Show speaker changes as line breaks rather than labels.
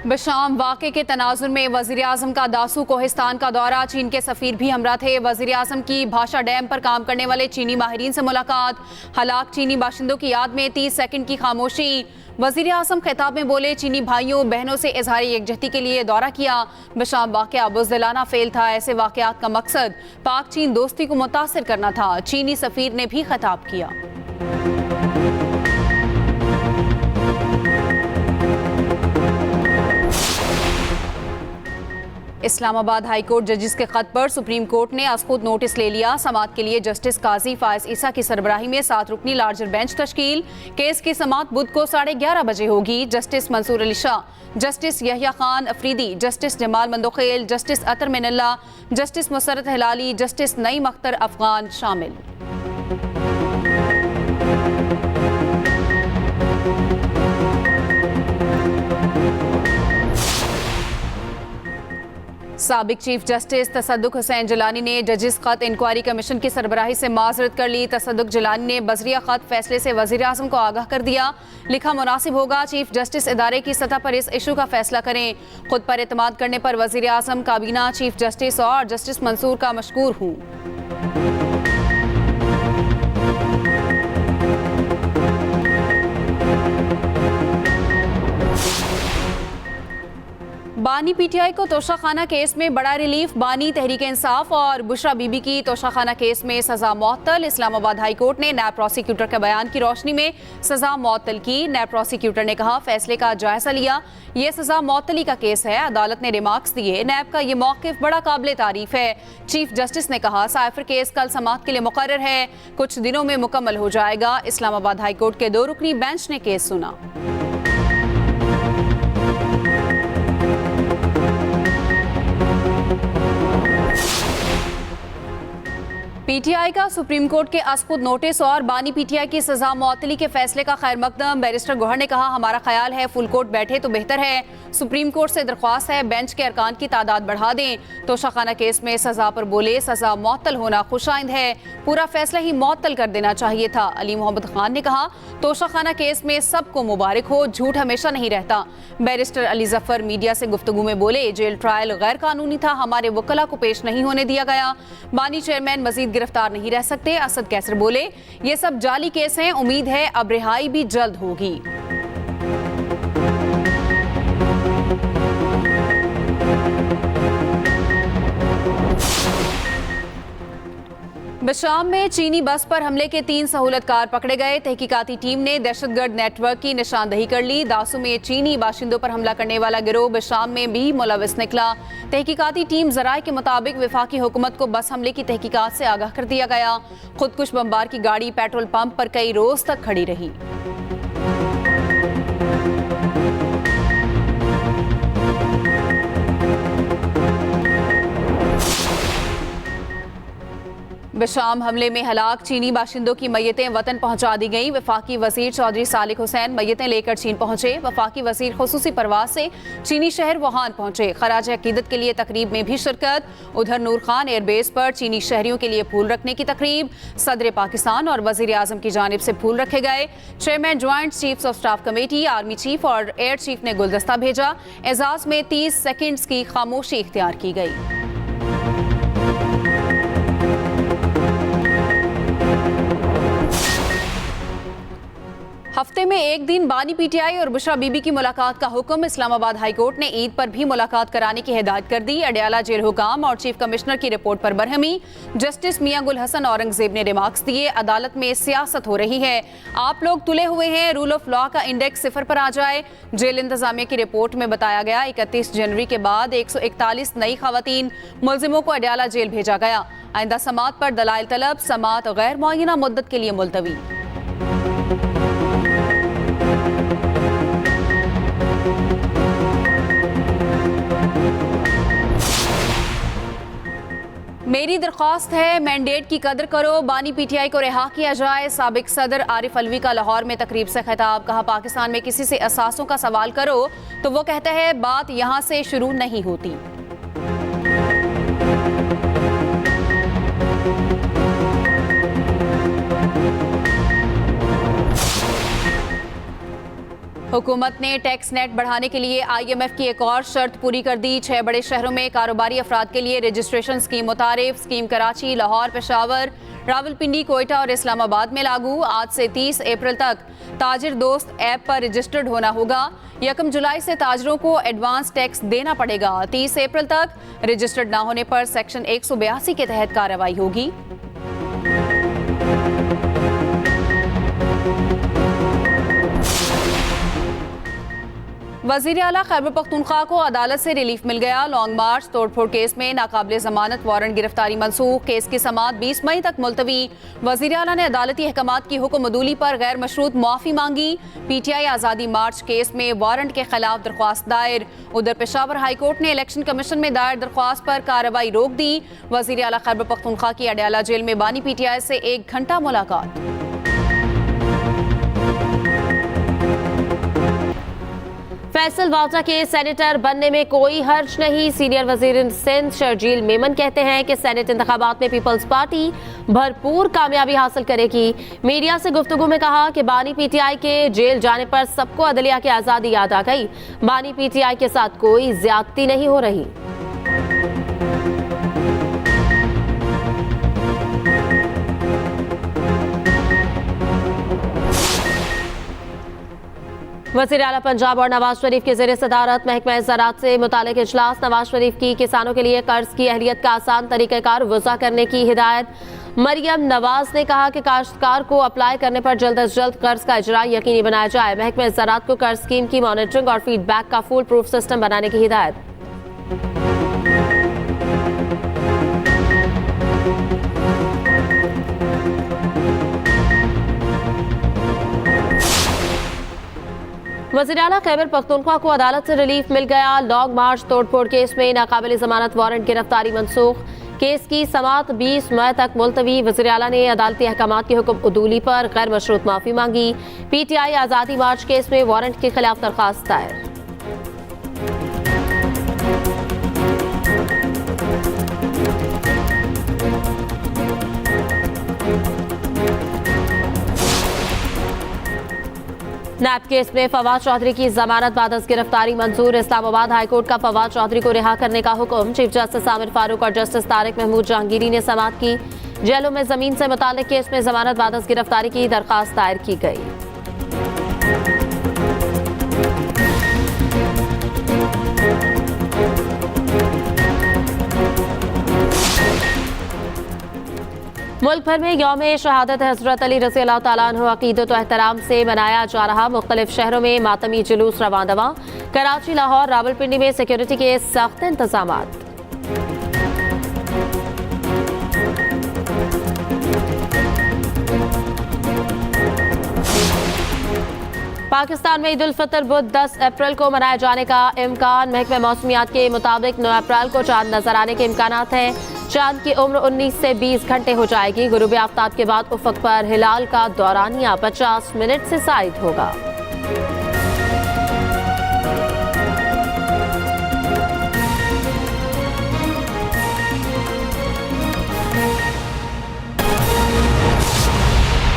बशाम वाक़े के तनाजुर में वज़ीर-ए-आज़म का दासू कोहिस्तान का दौरा, चीन के सफ़ीर भी हमरा थे। वज़ीर-ए-आज़म की भाषा डैम पर काम करने वाले चीनी माहिरीन से मुलाकात, हलाक चीनी बाशिंदों की याद में 30 सेकंड की खामोशी। वज़ीर-ए-आज़म खिताब में बोले, चीनी भाइयों बहनों से इजहार यकजहती के लिए दौरा किया। बशाम वाक़या बुज़दिलाना फेल था। ऐसे वाक़यात का मकसद पाक चीन दोस्ती को मुतासिर करना था। चीनी सफ़ीर ने भी खिताब किया। इस्लामाबाद हाई कोर्ट जजिस के खत पर सुप्रीम कोर्ट ने आज खुद नोटिस ले लिया। समाअत के लिए जस्टिस काजी फायज ईसा की सरबराही में 7 रुकनी लार्जर बेंच तश्कील। केस की समाअत बुध को 11:30 बजे होगी। Justice Mansoor Ali Shah, justice Yahya Khan Afridi, justice Jamal Mandokhel, justice Athar Minallah, justice Musarrat Hilali, justice Naeem Akhtar Afghan शामिल। साबिक चीफ जस्टिस तसद्दुक हुसैन जिलानी ने जजिस खत इंक्वायरी कमीशन की सरबराही से माजरत कर ली। तसद्दुक जिलानी ने बजरिया खत फैसले से वज़ीर-ए-आज़म को आगाह कर दिया। लिखा, मुनासिब होगा चीफ जस्टिस इदारे की सतह पर इस इशू का फैसला करें। खुद पर एतमाद करने पर वज़ीर-ए-आज़म, काबीना, चीफ जस्टिस और जस्टिस मंसूर का मशकूर हूँ। बानी पीटीआई को तोशाखाना केस में बड़ा रिलीफ। बानी तहरीक इंसाफ और बुशरा बीबी की तोशाखाना केस में सजा मुअत्तल। इस्लामाबाद हाई कोर्ट ने नैब प्रोसिक्यूटर के बयान की रोशनी में सजा मुअत्तल की। नैब प्रोसिक्यूटर ने कहा, फैसले का जायजा लिया, यह सजा मुअत्तली का केस है। अदालत ने रिमार्क्स दिए। नैब का यह मौक़िफ़ बड़ा काबिल तारीफ है। चीफ जस्टिस ने कहा, साइफर केस कल समाअत के लिए मुकर्रर है, कुछ दिनों में मुकम्मल हो जाएगा। इस्लामाबाद हाई कोर्ट के 2 रुकनी बेंच ने केस सुना। पीटीआई का सुप्रीम कोर्ट के असखुद नोटिस और बानी पीटीआई की सजा मुअत्तली के फैसले का खैर मकदम। बैरिस्टर गौहर ने कहा, हमारा ख्याल है फुल कोर्ट बैठे तो बेहतर है। सुप्रीम कोर्ट से दरख्वास्त है बेंच के अरकान की तादाद बढ़ा दें। तोशाखाना केस में सजा पर बोले, सजा मुअत्तल होना खुशाइंद है, पूरा फैसला ही मुअत्तल कर देना चाहिए था। अली मोहम्मद खान ने कहा, तोशाखाना केस में सबको मुबारक हो, झूठ हमेशा नहीं रहता। बैरिस्टर अली जफर मीडिया से गुफ्तगू में बोले, जेल ट्रायल गैर कानूनी था, हमारे वकला को पेश नहीं होने दिया गया। बानी चेयरमैन मजीद गिरफ्तार नहीं रह सकते। असद कैसर बोले, ये सब जाली केस हैं, उम्मीद है अब रिहाई भी जल्द होगी। बशाम में चीनी बस पर हमले के 3 सहूलतकार पकड़े गए। तहकीकाती टीम ने दहशतगर्द नेटवर्क की निशानदही कर ली। दासू में चीनी बाशिंदों पर हमला करने वाला गिरोह बशाम में भी मुलविस निकला। तहकीकाती टीम ज़राए के मुताबिक वफाकी हुकूमत को बस हमले की तहकीकात से आगाह कर दिया गया। खुदकुश बमबार की गाड़ी पेट्रोल पंप पर कई रोज तक खड़ी रही। बशाम हमले में हलाक चीनी बाशिंदों की मैयतें वतन पहुंचा दी गईं। वफाकी वजीर चौधरी सालिक हुसैन मैयतें लेकर चीन पहुंचे। वफाकी वजीर खुसूसी परवाज से चीनी शहर वुहान पहुंचे। खराज अकीदत के लिए तकरीब में भी शिरकत। उधर नूर खान एयरबेस पर चीनी शहरियों के लिए फूल रखने की तकरीब। सदर पाकिस्तान और वजीर-ए-आज़म की जानिब से फूल रखे गए। Chairman joint chiefs of staff committee, army chief और एयर चीफ ने गुलदस्ता भेजा। एजाज में 30 सेकंड्स की खामोशी इख्तियार की गई। हफ्ते में एक दिन बानी पीटीआई और बुशरा बीबी की मुलाकात का हुक्म। इस्लामाबाद हाई कोर्ट ने ईद पर भी मुलाकात कराने की हिदायत कर दी। अडयाला जेल हुकाम और चीफ कमिश्नर की रिपोर्ट पर बरहमी। जस्टिस मियां गुल हसन औरंगजेब ने रिमार्क्स दिए, अदालत में सियासत हो रही है, आप लोग तुले हुए हैं, रूल ऑफ लॉ का इंडेक्स 0 पर आ जाए। जेल इंतजामिया की रिपोर्ट में बताया गया, 31 जनवरी के बाद 141 नई खवातीन मुलजिमों को अडयाला जेल भेजा गया। आइंदा समाअत पर दलाइल तलब, समाअत गैर मुअय्यना मुद्दत के लिए मुलतवी। मेरी दरख्वास्त है, मैंडेट की कदर करो, बानी पीटीआई को रिहा किया जाए। साबिक सदर आरिफ अलवी का लाहौर में तकरीब से खिताब। कहा, पाकिस्तान में किसी से असासों का सवाल करो तो वो कहता है बात यहां से शुरू नहीं होती। हुकूमत ने टैक्स नेट बढ़ाने के लिए IMF की एक और शर्त पूरी कर दी। 6 बड़े शहरों में कारोबारी अफराद के लिए रजिस्ट्रेशन स्कीम मुतारिफ। स्कीम कराची, लाहौर, पेशावर, रावलपिंडी, कोयटा और इस्लामाबाद में लागू। आज से 30 अप्रैल तक ताजिर दोस्त ऐप पर रजिस्टर्ड होना होगा। 1 जुलाई से ताजरों को एडवांस टैक्स देना पड़ेगा। 30 अप्रैल तक रजिस्टर्ड ना होने पर सेक्शन 182 के तहत कार्रवाई होगी। वजीर आला खैबर पख्तूनख्वा को अदालत से रिलीफ मिल गया। लॉन्ग मार्च तोड़फोड़ केस में नाकाबिले जमानत वारंट गिरफ्तारी मनसूख। केस की समाअत 20 मई तक मुलतवी। वजीर आला ने अदालती अहकामात की हुक्म अदूली पर गैर मशरूत मुआफ़ी मांगी। PTI आज़ादी मार्च केस में वारंट के खिलाफ दरख्वास्त दायर। उधर पेशावर हाई कोर्ट ने इलेक्शन कमीशन में दायर दरख्वास्त पर कार्रवाई रोक दी। वजीर आला खैबर पख्तूनख्वा की अडयाला जेल में बानी PTI से 1 घंटा मुलाकात।
फैसल वाटा के सेनेटर बनने में कोई हर्ज नहीं। सीनियर वजीर सिंध शर्जील मेमन कहते हैं कि सेनेट इंतखाबात में पीपल्स पार्टी भरपूर कामयाबी हासिल करेगी। मीडिया से गुफ्तगू में कहा कि बानी PTI के जेल जाने पर सबको अदलिया की आज़ादी याद आ गई। बानी PTI के साथ कोई ज्यादती नहीं हो रही। वज़ीर आला पंजाब और नवाज शरीफ की ज़ेर सदारत महकमा ज़राअत से मुतालिक इजलास। नवाज शरीफ की किसानों के लिए कर्ज की अहलियत का आसान तरीक़ाकार वज़ा करने की हिदायत। मरियम नवाज ने कहा कि काश्तकार को अप्लाई करने पर जल्द अज जल्द कर्ज का इजरा यकीनी बनाया जाए। महकमा ज़राअत को कर्ज स्कीम की मॉनिटरिंग और फीडबैक का फुल प्रूफ सिस्टम बनाने की हिदायत। वज़ीर आला खैबर पख्तूनख्वा को अदालत से रिलीफ मिल गया। लॉन्ग मार्च तोड़फोड़ केस में नाकाबिले जमानत वारंट गिरफ्तारी मनसूख। केस की समाअत 20 मई तक मुलतवी। वज़ीर आला ने अदालती अहकामात की हुक्म अदूली पर गैर मशरूत माफ़ी मांगी। PTI आज़ादी मार्च केस में वारंट के खिलाफ दरख्वास्त दायर। नैब केस में फवाद चौधरी की जमानत बाद गिरफ्तारी मंजूर। इस्लामाबाद हाईकोर्ट का फवाद चौधरी को रिहा करने का हुक्म। चीफ जस्टिस आमिर फारूक और जस्टिस तारिक महमूद जहांगीरी ने समाअत की। जेलों में जमीन से मुताल्लिक केस में जमानत बाद गिरफ्तारी की दरखास्त दायर की गई। मुल्क भर में यौम शहादत हज़रत अली रज़ी अल्लाह तआला अन्हु अक़ीदत व एहतराम से मनाया जा रहा। मुख्तलिफ शहरों में मातमी जुलूस रवां दवा। कराची, लाहौर, रावलपिंडी में सिक्योरिटी के सख्त इंतजामात। पाकिस्तान में ईद उल फितर बुध 10 अप्रैल को मनाए जाने का इम्कान। महकमा मौसमियात के मुताबिक 9 अप्रैल को चांद नजर आने के इम्कानात हैं। चांद की उम्र 19 से 20 घंटे हो जाएगी। गुरूब आफ्ताब के बाद उफक पर हिलाल का दौरानिया 50 मिनट से ज़ायद होगा।